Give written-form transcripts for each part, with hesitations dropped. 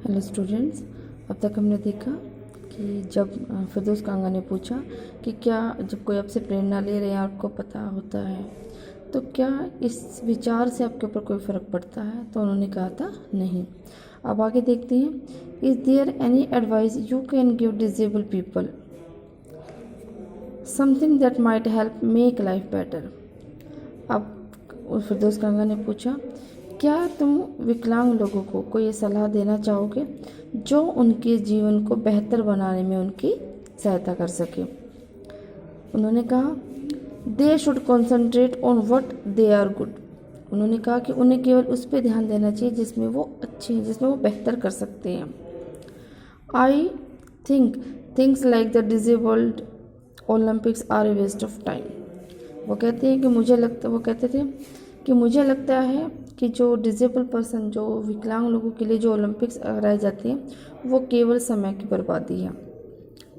Hello students, अब तक हमने देखा कि जब फिरदौस कांगा ने पूछा कि क्या जब कोई आपसे प्रेरणा ले रहे हैं आपको पता होता है तो क्या इस विचार से आपके ऊपर कोई फ़र्क पड़ता है, तो उन्होंने कहा था नहीं। अब आगे देखते हैं, is there any advice you can give disable people something that might help make life better. अब फिरदौस कांगा ने पूछा, क्या तुम विकलांग लोगों को कोई सलाह देना चाहोगे जो उनके जीवन को बेहतर बनाने में उनकी सहायता कर सके। उन्होंने कहा, they should concentrate on what they are good. उन्होंने कहा कि उन्हें केवल उस पर ध्यान देना चाहिए जिसमें वो अच्छे हैं, जिसमें वो बेहतर कर सकते हैं। I think things like the disabled Olympics are a waste of time. वो कहते हैं कि वो कहते थे कि मुझे लगता है कि जो डिजेबल पर्सन, जो विकलांग लोगों के लिए जो ओलंपिक्स कराए जाते हैं वो केवल समय की बर्बादी है।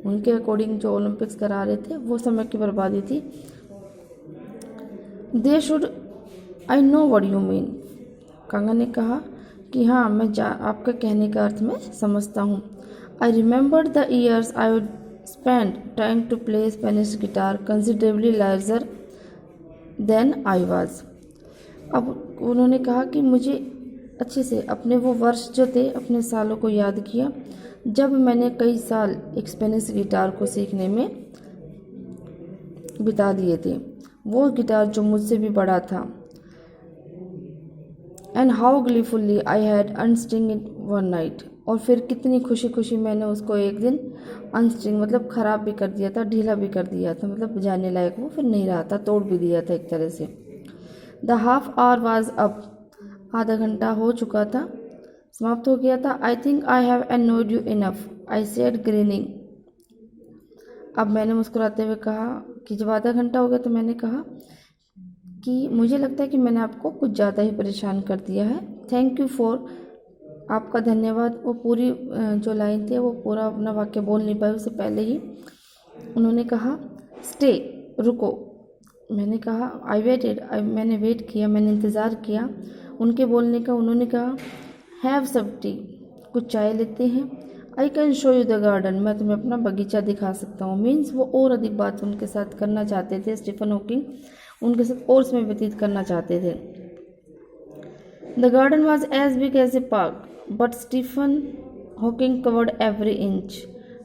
उनके अकॉर्डिंग जो ओलंपिक्स करा रहे थे वो समय की बर्बादी थी। They should, I know what you mean. Kanga ने कहा कि हाँ, आपका कहने का अर्थ मैं समझता हूँ। I remember the years I would spend trying to play Spanish guitar considerably larger than I was. अब उन्होंने कहा कि मुझे अच्छे से अपने वो वर्ष जो थे, अपने सालों को याद किया जब मैंने कई साल एक स्पेनिश गिटार को सीखने में बिता दिए थे। वो गिटार जो मुझसे भी बड़ा था। And how gleefully I had unstring it one night. और फिर कितनी खुशी खुशी मैंने उसको एक दिन अनस्ट्रिंग मतलब ख़राब भी कर दिया था, ढीला भी कर दिया था, मतलब बजाने लायक वो फिर नहीं रहा था, तोड़ भी दिया था एक तरह से। The half hour was up. आधा घंटा हो चुका था, समाप्त हो गया था। I think I have अनोयड you enough, I said grinning. अब मैंने मुस्कुराते हुए कहा कि जब आधा घंटा हो गया तो मैंने कहा कि मुझे लगता है कि मैंने आपको कुछ ज़्यादा ही परेशान कर दिया है। थैंक यू फॉर, आपका धन्यवाद। वो पूरी जो लाइन थी वो पूरा अपना वाक्य बोल नहीं पाई, उससे पहले ही उन्होंने कहा स्टे, रुको। मैंने कहा आई वेटेड, मैंने वेट किया, मैंने इंतज़ार किया उनके बोलने का। उन्होंने कहा हैव सम टी, कुछ चाय लेते हैं। I can show you the garden, मैं तुम्हें अपना बगीचा दिखा सकता हूँ। मीन्स वो और अधिक बात उनके साथ करना चाहते थे। स्टीफन हॉकिंग उनके साथ और समय व्यतीत करना चाहते थे। The garden was as big as a park but Stephen Hawking covered every inch,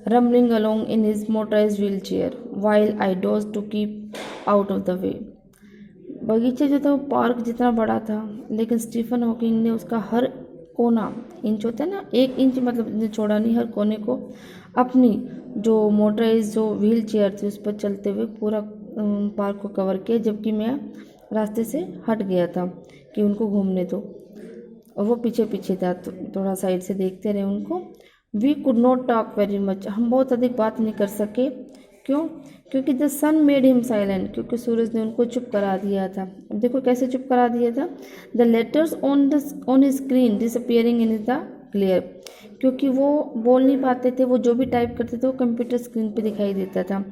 rumbling along in his motorised wheel chair while I dodge to keep out of the way. बगीचे जो था वो पार्क जितना बड़ा था, लेकिन Stephen Hawking ने उसका हर कोना, इंच होता है ना, 1 इंच मतलब छोड़ा नहीं, हर कोने को अपनी जो मोटराइज जो व्हील चेयर थी उस पर चलते हुए पूरा पार्क को कवर किया, जबकि मैं रास्ते से हट गया था कि उनको घूमने दो, और वो पीछे पीछे था, तो थोड़ा साइड से देखते रहे उनको। We could not talk very much, हम बहुत अधिक बात नहीं कर सके। क्यों? क्योंकि the sun made him silent, क्योंकि सूरज ने उनको चुप करा दिया था। अब देखो कैसे चुप करा दिया था। The letters on his screen disappearing in the glare, क्योंकि वो बोल नहीं पाते थे, वो जो भी टाइप करते थे वो कंप्यूटर स्क्रीन पे दिखाई देता था।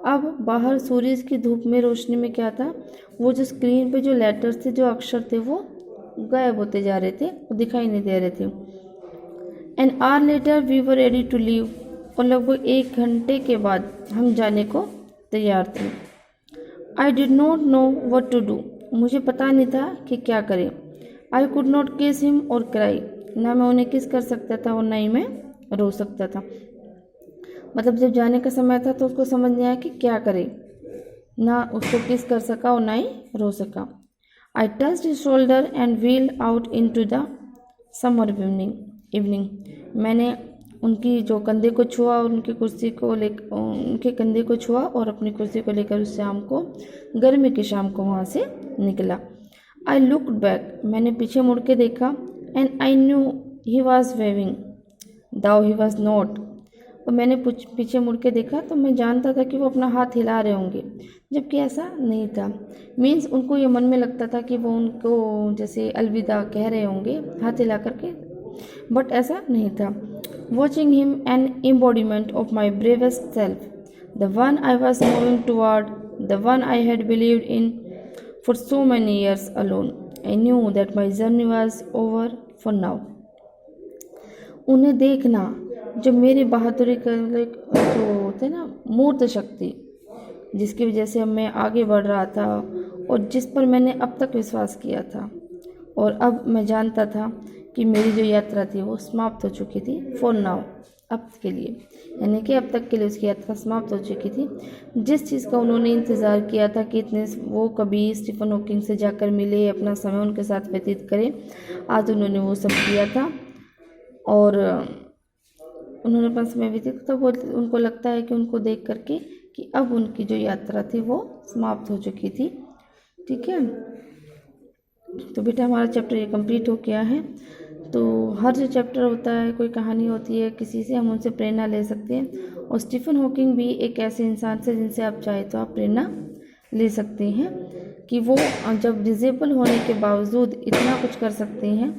अब बाहर सूरज की धूप में रोशनी में क्या था, वो जो स्क्रीन पे जो लेटर्स थे, जो अक्षर थे, वो गायब होते जा रहे थे, वो दिखाई नहीं दे रहे थे। An hour later we were ready to leave, और लगभग 1 घंटे के बाद हम जाने को तैयार थे। I did not know what to do, मुझे पता नहीं था कि क्या करें। I could not kiss him और क्राई, ना मैं उन्हें किस कर सकता था और ना ही मैं रो सकता था। मतलब जब जाने का समय था तो उसको समझ नहीं आया कि क्या करे, ना उसको किस कर सका और ना ही रो सका। आई touched his shoulder and wheeled out into the summer evening. मैंने उनकी जो कंधे को छुआ और उनके कंधे को छुआ और अपनी कुर्सी को लेकर उस शाम को, गर्मी की शाम को वहाँ से निकला। आई लुक्ड बैक, मैंने पीछे मुड़ के देखा। And I knew he was waving though he was not, और मैंने पीछे मुड़ के देखा तो मैं जानता था कि वो अपना हाथ हिला रहे होंगे, जबकि ऐसा नहीं था। मीन्स उनको ये मन में लगता था कि वो उनको जैसे अलविदा कह रहे होंगे हाथ हिला करके, बट ऐसा नहीं था। Watching him, an embodiment of my bravest self, the one I was moving toward, the one I had believed in for so many years alone. I knew that my journey was over for now. उन्हें देखना जो मेरी बहादुरी का जो होते हैं ना मूर्त शक्ति, जिसकी वजह से मैं आगे बढ़ रहा था और जिस पर मैंने अब तक विश्वास किया था, और अब मैं जानता था कि मेरी जो यात्रा थी वो समाप्त हो चुकी थी फॉर नाउ, अब के लिए, यानी कि अब तक के लिए उसकी यात्रा समाप्त हो चुकी थी। जिस चीज़ का उन्होंने इंतज़ार किया था कि इतने वो कभी स्टीफन हॉकिंग से जाकर मिले, अपना समय उनके साथ व्यतीत करें, आज उन्होंने वो सब किया था और उन्होंने अपना समय व्यतीत, तो वो उनको लगता है कि उनको देख करके कि अब उनकी जो यात्रा थी वो समाप्त हो चुकी थी। ठीक है, तो बेटा हमारा चैप्टर ये कंप्लीट हो गया है। तो हर जो चैप्टर होता है, कोई कहानी होती है किसी से, हम उनसे प्रेरणा ले सकते हैं, और स्टीफन हॉकिंग भी एक ऐसे इंसान से जिनसे आप चाहे तो आप प्रेरणा ले सकते हैं कि वो जब डिसेबल होने के बावजूद इतना कुछ कर सकते हैं,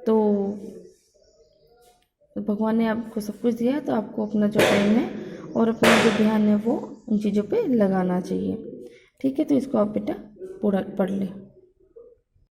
तो भगवान ने आपको सब कुछ दिया, तो आपको अपना जो टाइम है और अपना जो ध्यान है वो उन चीज़ों पे लगाना चाहिए। ठीक है, तो इसको आप बेटा पूरा पढ़ लें।